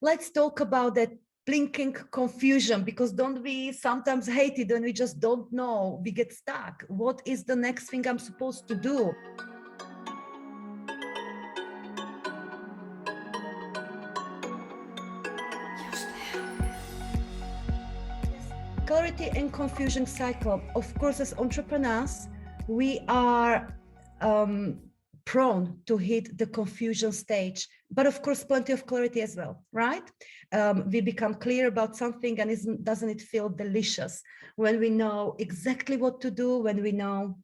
let's talk about that blinking confusion, because don't we sometimes hate it when we just don't know, we get stuck. What is the next thing I'm supposed to do? Clarity and confusion cycle. Of course, as entrepreneurs, we are prone to hit the confusion stage, but of course, plenty of clarity as well, right? We become clear about something, and doesn't it feel delicious when we know exactly what to do, when we know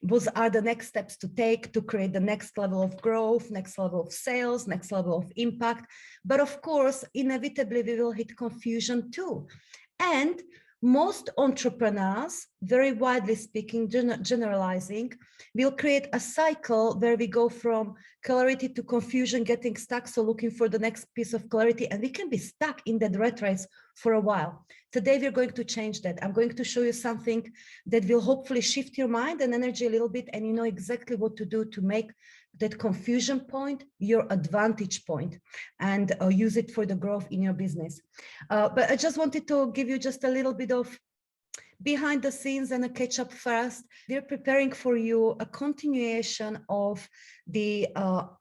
what are the next steps to take to create the next level of growth, next level of sales, next level of impact. But of course, inevitably, we will hit confusion too. And most entrepreneurs, very widely speaking, generalizing, will create a cycle where we go from clarity to confusion, getting stuck, so looking for the next piece of clarity, and we can be stuck in that rat race for a while. Today, we're going to change that. I'm going to show you something that will hopefully shift your mind and energy a little bit, and you know exactly what to do to make that confusion point your advantage point, and use it for the growth in your business. But I just wanted to give you just a little bit of behind the scenes and a catch up first. We're preparing for you a continuation of the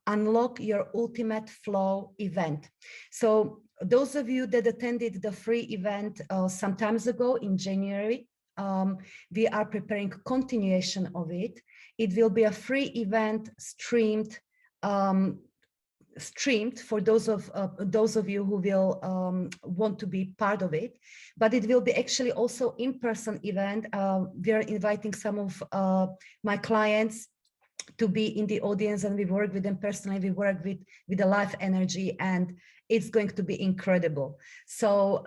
Unlock Your Ultimate Flow event. So those of you that attended the free event some times ago in January, we are preparing a continuation of it. It will be a free event streamed for those of you who will want to be part of it, but it will be actually also in-person event. We are inviting some of my clients to be in the audience, and we work with them personally. We work with the life energy, and it's going to be incredible. So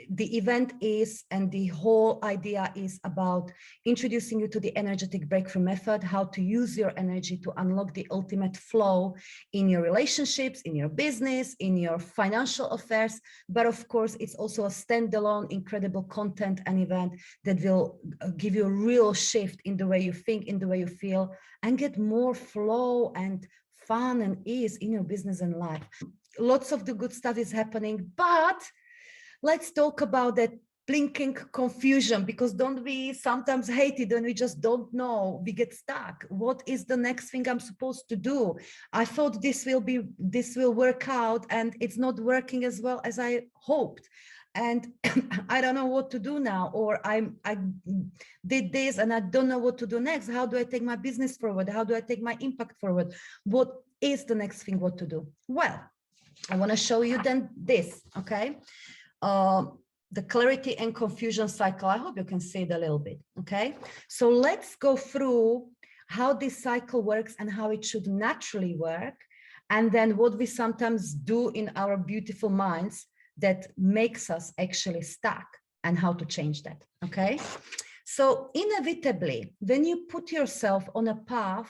the event is, and the whole idea is about introducing you to the energetic breakthrough method, how to use your energy to unlock the ultimate flow in your relationships, in your business, in your financial affairs. But of course, it's also a standalone, incredible content and event that will give you a real shift in the way you think, in the way you feel, and get more flow and fun and ease in your business and life. Lots of the good stuff is happening, but let's talk about that blinking confusion, because don't we sometimes hate it when we just don't know, we get stuck. What is the next thing I'm supposed to do? I thought this will work out, and it's not working as well as I hoped. And I don't know what to do now, or I did this and I don't know what to do next. How do I take my business forward? How do I take my impact forward? What is the next thing, what to do? Well, I want to show you then this, okay? The clarity and confusion cycle. I hope you can see it a little bit, okay? So let's go through how this cycle works and how it should naturally work, and then what we sometimes do in our beautiful minds that makes us actually stuck, and how to change that, okay? So inevitably, when you put yourself on a path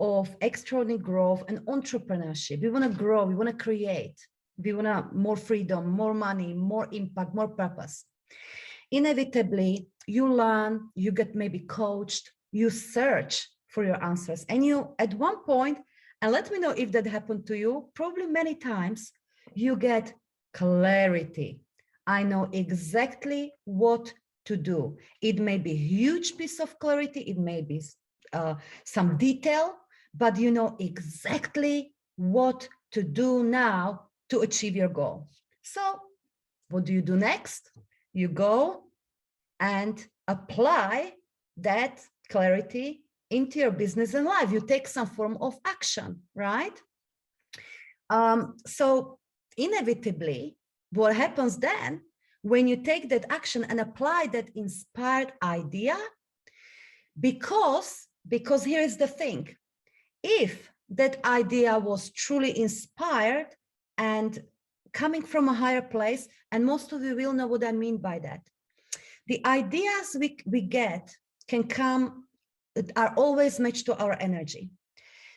of extraordinary growth and entrepreneurship, we want to grow, we want to create, we want to more freedom, more money, more impact, more purpose. Inevitably, you learn, you get maybe coached, you search for your answers, and you at one point, and let me know if that happened to you, probably many times, you get clarity. I know exactly what to do. It may be a huge piece of clarity, it may be some detail, but you know exactly what to do now to achieve your goal. So what do you do next? You go and apply that clarity into your business and life. You take some form of action, right? So inevitably, what happens then when you take that action and apply that inspired idea? Because here is the thing. If that idea was truly inspired and coming from a higher place, and most of you will know what I mean by that, the ideas we get are always matched to our energy.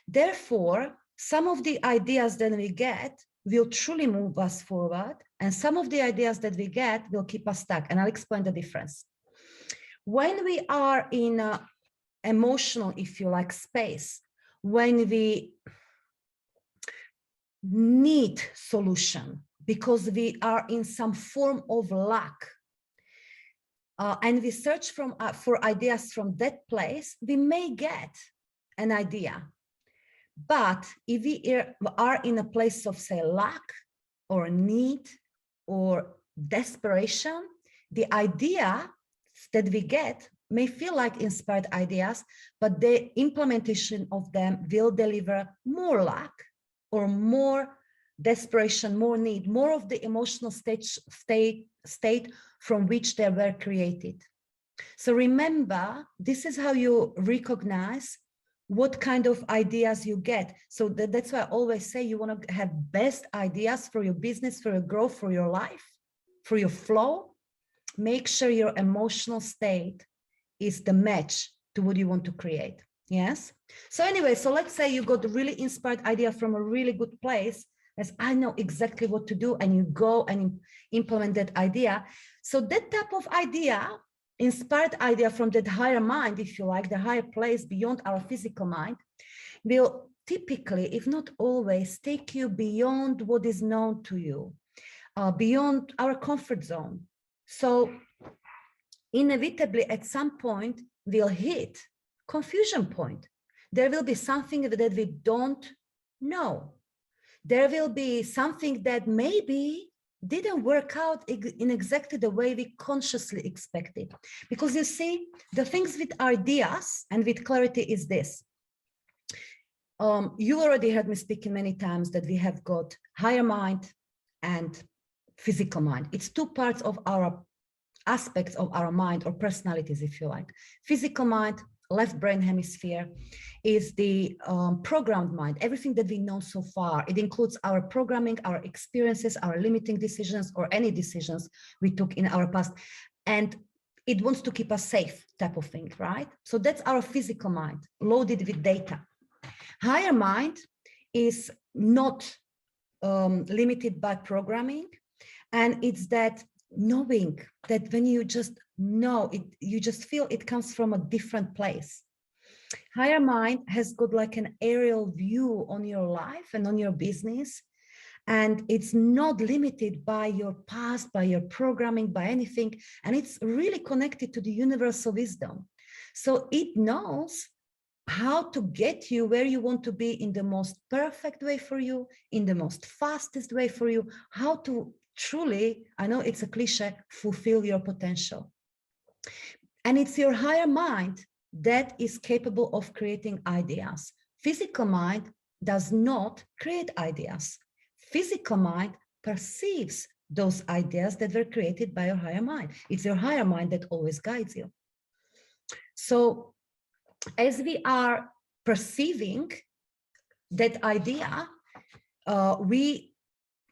Therefore, some of the ideas that we get will truly move us forward, and some of the ideas that we get will keep us stuck. And I'll explain the difference. When we are in an emotional, if you like, space, when we need solution because we are in some form of lack, and we search for ideas from that place, we may get an idea. But if we are in a place of, say, lack or need or desperation, the idea that we get may feel like inspired ideas, but the implementation of them will deliver more lack or more desperation, more need, more of the emotional state from which they were created. So remember, this is how you recognize what kind of ideas you get. So that's why I always say you want to have best ideas for your business, for your growth, for your life, for your flow. Make sure your emotional state is the match to what you want to create. Yes. So anyway, so let's say you got a really inspired idea from a really good place, as I know exactly what to do, and you go and implement that idea. So that type of idea, inspired idea from that higher mind, if you like, the higher place beyond our physical mind, will typically, if not always, take you beyond what is known to you, beyond our comfort zone. So inevitably, at some point, we'll hit confusion point. There will be something that we don't know. There will be something that maybe didn't work out in exactly the way we consciously expected. Because you see, the things with ideas and with clarity is this. You already heard me speaking many times that we have got higher mind and physical mind. It's two parts of our aspects of our mind, or personalities, if you like. Physical mind, left brain hemisphere, is the programmed mind, everything that we know so far. It includes our programming, our experiences, our limiting decisions, or any decisions we took in our past. And it wants to keep us safe, type of thing, right? So that's our physical mind, loaded with data. Higher mind is not limited by programming. And it's that knowing that when you just know it, you just feel it comes from a different place. Higher mind has got like an aerial view on your life and on your business. And it's not limited by your past, by your programming, by anything. And it's really connected to the universal wisdom. So it knows how to get you where you want to be in the most perfect way for you, in the most fastest way for you, how to truly, I know it's a cliche, fulfill your potential. And it's your higher mind that is capable of creating ideas. Physical mind does not create ideas. Physical mind perceives those ideas that were created by your higher mind. It's your higher mind that always guides you. So as we are perceiving that idea, we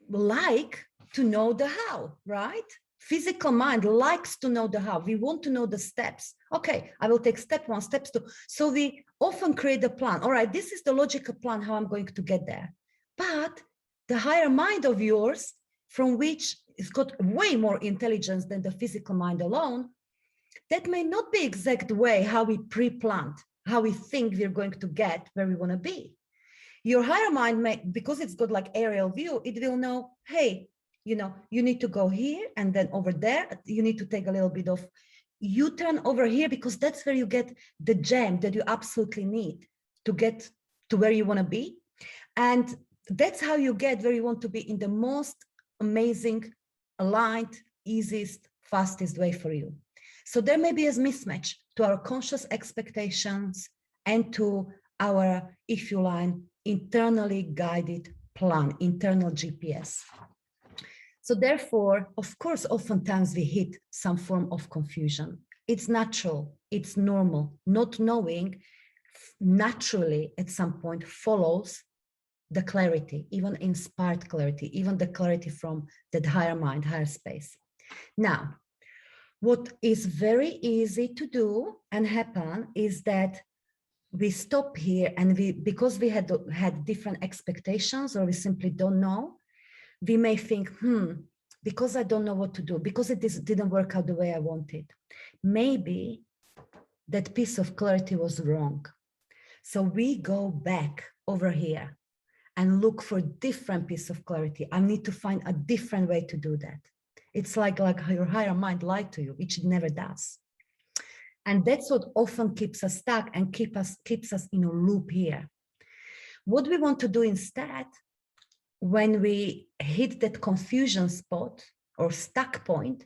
like to know the how, right? Physical mind likes to know the how. We want to know the steps. Okay, I will take step one, steps two. So we often create a plan. All right, this is the logical plan how I'm going to get there. But the higher mind of yours, from which it's got way more intelligence than the physical mind alone, that may not be exact way how we pre-planned, how we think we're going to get where we want to be. Your higher mind may, because it's got like aerial view, it will know, hey, you know, you need to go here and then over there, you need to take a little bit of U-turn over here, because that's where you get the gem that you absolutely need to get to where you want to be. And that's how you get where you want to be in the most amazing, aligned, easiest, fastest way for you. So there may be a mismatch to our conscious expectations and to our, if you like, internally guided plan, internal GPS. So therefore, of course, oftentimes we hit some form of confusion. It's natural, it's normal. Not knowing naturally at some point follows the clarity, even inspired clarity, even the clarity from that higher mind, higher space. Now, what is very easy to do and happen is that we stop here, and because we had different expectations, or we simply don't know, we may think, because I don't know what to do, because it didn't work out the way I wanted, maybe that piece of clarity was wrong. So we go back over here and look for different piece of clarity. I need to find a different way to do that. It's like your higher mind lied to you, which it never does. And that's what often keeps us stuck and keeps us in a loop here. What we want to do instead, when we hit that confusion spot or stuck point,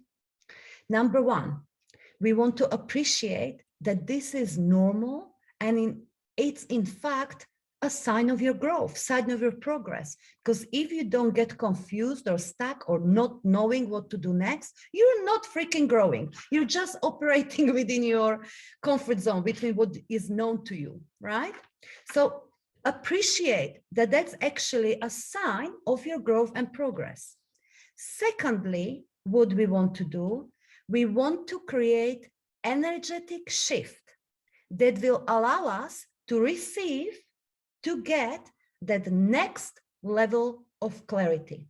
number one, we want to appreciate that this is normal, and it's in fact a sign of your growth, sign of your progress. Because if you don't get confused or stuck or not knowing what to do next, you're not freaking growing. You're just operating within your comfort zone, between what is known to you, right? So appreciate that that's actually a sign of your growth and progress. Secondly, what we want to do, we want to create energetic shift that will allow us to receive, to get that next level of clarity.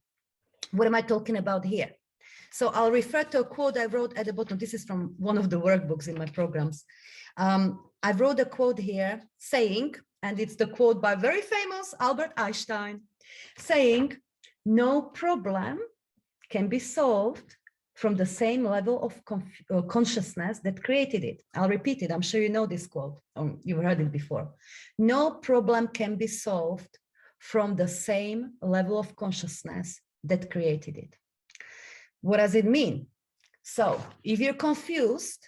What am I talking about here? So I'll refer to a quote I wrote at the bottom. This is from one of the workbooks in my programs. I wrote a quote here saying, and it's the quote by very famous Albert Einstein, saying, "No problem can be solved from the same level of consciousness that created it." I'll repeat it. I'm sure you know this quote. You've heard it before. No problem can be solved from the same level of consciousness that created it. What does it mean? So if you're confused,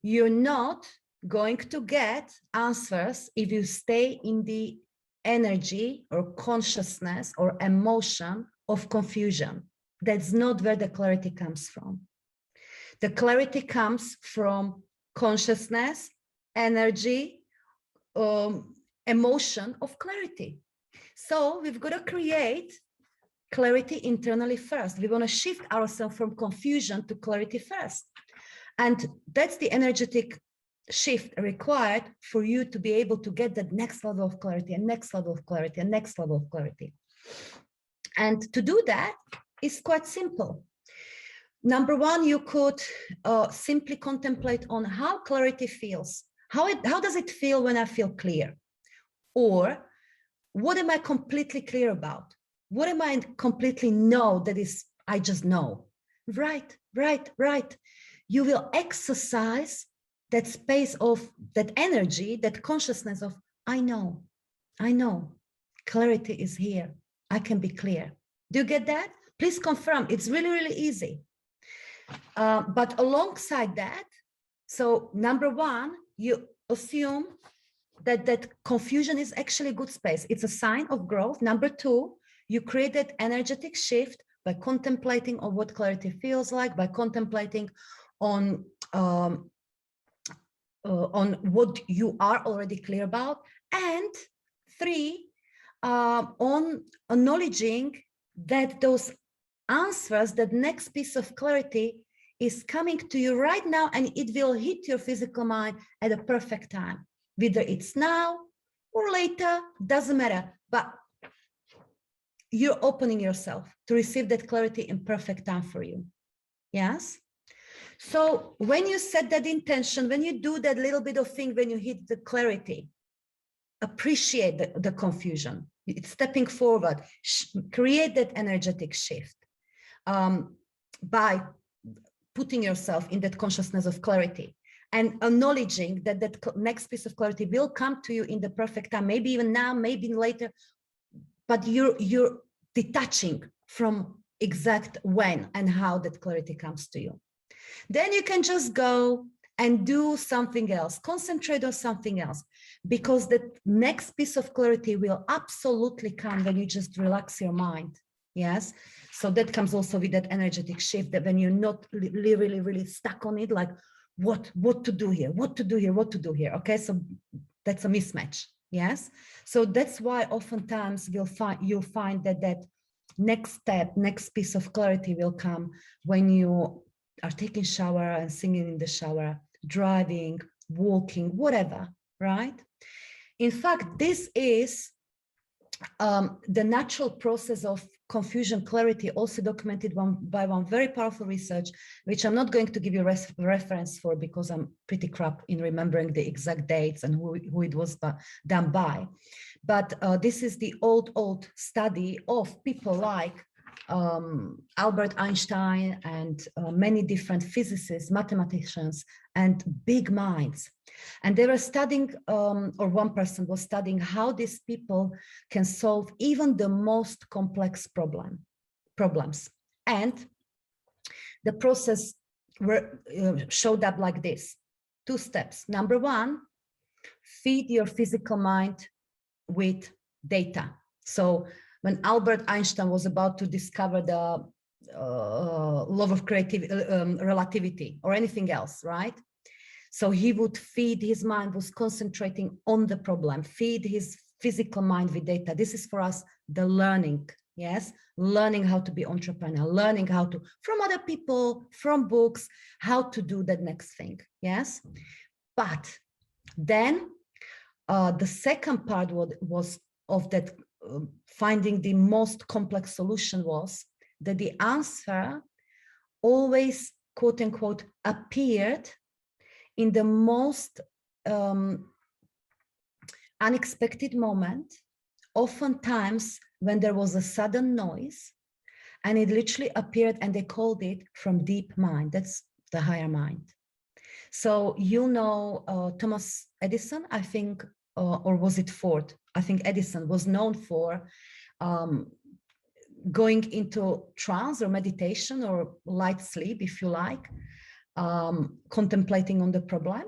you're not going to get answers if you stay in the energy or consciousness or emotion of confusion. That's not where the clarity comes from. The clarity comes from consciousness, energy, emotion of clarity. So we've got to create clarity internally first. We want to shift ourselves from confusion to clarity first. And that's the energetic shift required for you to be able to get that next level of clarity and next level of clarity and next level of clarity. And to do that is quite simple. Number one, you could simply contemplate on how clarity feels. How does it feel when I feel clear? Or what am I completely clear about? What am I completely know that is, I just know? Right. You will exercise that space of that energy, that consciousness of, I know, clarity is here. I can be clear. Do you get that? Please confirm. It's really, really easy. But alongside that, so number one, you assume that confusion is actually a good space. It's a sign of growth. Number two, you create that energetic shift by contemplating on what clarity feels like, by contemplating on what you are already clear about. And three, on acknowledging that those answers, that next piece of clarity is coming to you right now, and it will hit your physical mind at a perfect time. Whether it's now or later, doesn't matter, but you're opening yourself to receive that clarity in perfect time for you. Yes? So when you set that intention, when you do that little bit of thing, when you hit the clarity, appreciate the confusion. It's stepping forward, create that energetic shift by putting yourself in that consciousness of clarity and acknowledging that that next piece of clarity will come to you in the perfect time, maybe even now, maybe later, but you're detaching from exact when and how that clarity comes to you. Then you can just go and do something else, concentrate on something else, because the next piece of clarity will absolutely come when you just relax your mind. Yes. So that comes also with that energetic shift, that when you're not really stuck on it, like what to do here, what to do here. Okay. So that's a mismatch. Yes. So that's why oftentimes you'll find that next step, next piece of clarity will come when you are taking shower and singing in the shower, driving, walking, whatever, right? In fact, this is the natural process of confusion clarity, also documented by one very powerful research, which I'm not going to give you reference for because I'm pretty crap in remembering the exact dates and who it was done by. But this is the old study of people like Albert Einstein and many different physicists, mathematicians, and big minds. And they were studying, or one person was studying how these people can solve even the most complex problems. And the process showed up like this. 2 steps. Number 1, feed your physical mind with data. So when Albert Einstein was about to discover the law of relativity or anything else, right? So he would feed his mind, was concentrating on the problem, feed his physical mind with data. This is for us the learning, yes? Learning how to be entrepreneur, learning how to, from other people, from books, how to do that next thing, yes? But then the second part was of that finding the most complex solution was that the answer always, quote unquote, appeared in the most unexpected moment, oftentimes when there was a sudden noise, and it literally appeared, and they called it from deep mind. That's the higher mind. So you know Thomas Edison, I think, or was it Ford? I think Edison was known for going into trance or meditation or light sleep, if you like, contemplating on the problem.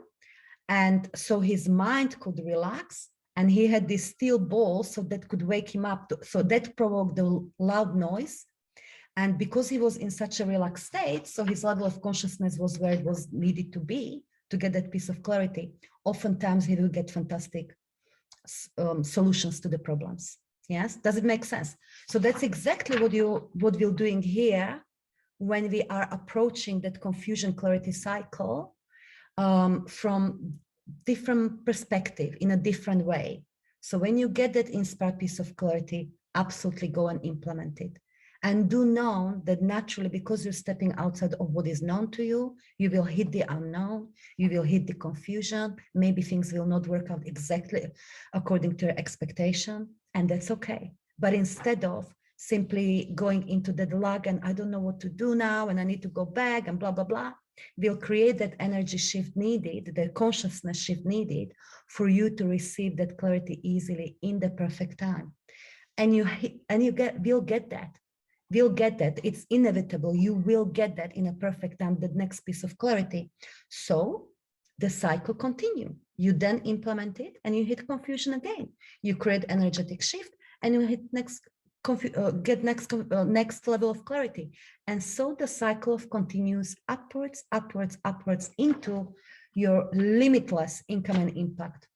And so his mind could relax, and he had this steel ball so that could wake him up. So that provoked the loud noise. And because he was in such a relaxed state, so his level of consciousness was where it was needed to be to get that piece of clarity. Oftentimes he will get fantastic solutions to the problems. Yes, does it make sense? So that's exactly what we're doing here when we are approaching that confusion clarity cycle from different perspective, in a different way. So when you get that inspired piece of clarity, absolutely go and implement it. And do know that naturally, because you're stepping outside of what is known to you, you will hit the unknown, you will hit the confusion, maybe things will not work out exactly according to your expectation, and that's okay. But instead of simply going into that lag and I don't know what to do now and I need to go back and blah, blah, blah, will create that energy shift needed, the consciousness shift needed for you to receive that clarity easily in the perfect time. And will get that. We'll get that. It's inevitable. You will get that in a perfect time, the next piece of clarity. So the cycle continue. You then implement it and you hit confusion again. You create energetic shift and you hit next level of clarity. And so the cycle of continues upwards, upwards, upwards into your limitless income and impact.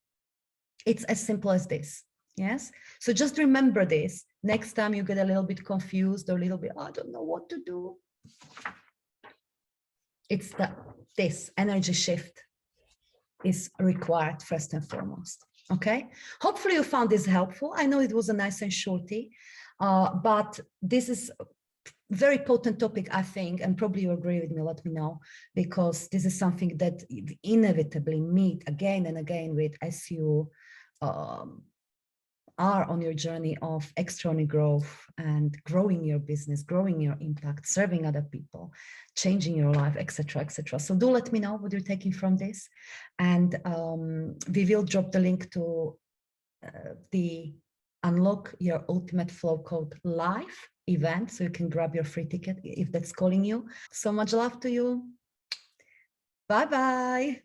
It's as simple as this. Yes. So just remember this. Next time you get a little bit confused or a little bit, I don't know what to do. It's this energy shift is required first and foremost. Okay. Hopefully you found this helpful. I know it was a nice and shorty, but this is a very potent topic, I think, and probably you agree with me, let me know, because this is something that you inevitably meet again and again with as you are on your journey of extraordinary growth and growing your business, growing your impact, serving other people, changing your life, etc., etc. So do let me know what you're taking from this, and we will drop the link to the Unlock Your Ultimate Flow Code live event, so you can grab your free ticket if that's calling you. So much love to you. Bye-bye.